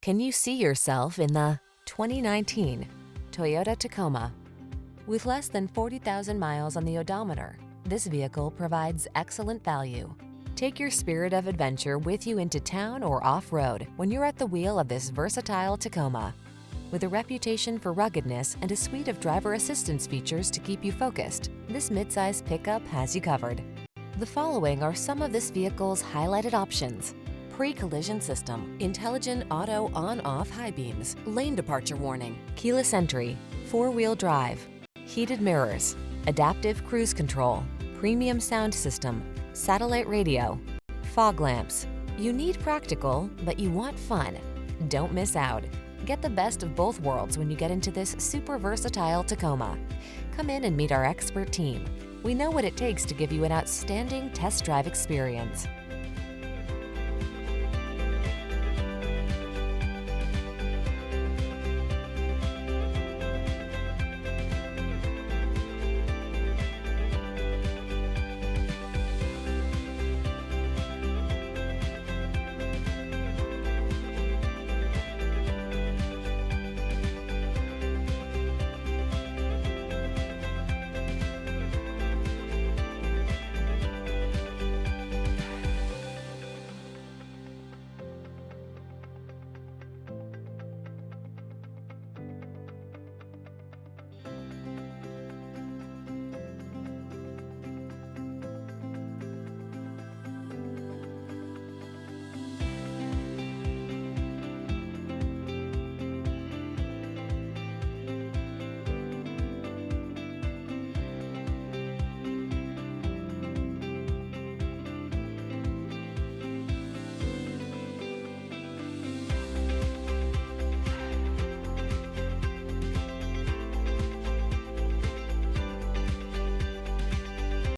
Can you see yourself in the 2019 Toyota Tacoma? With less than 40,000 miles on the odometer, this vehicle provides excellent value. Take your spirit of adventure with you into town or off-road when you're at the wheel of this versatile Tacoma. With a reputation for ruggedness and a suite of driver assistance features to keep you focused, this midsize pickup has you covered. The following are some of this vehicle's highlighted options: pre-collision system, intelligent auto on-off high beams, lane departure warning, keyless entry, four-wheel drive, heated mirrors, adaptive cruise control, premium sound system, satellite radio, fog lamps. You need practical, but you want fun. Don't miss out. Get the best of both worlds when you get into this super versatile Tacoma. Come in and meet our expert team. We know what it takes to give you an outstanding test drive experience.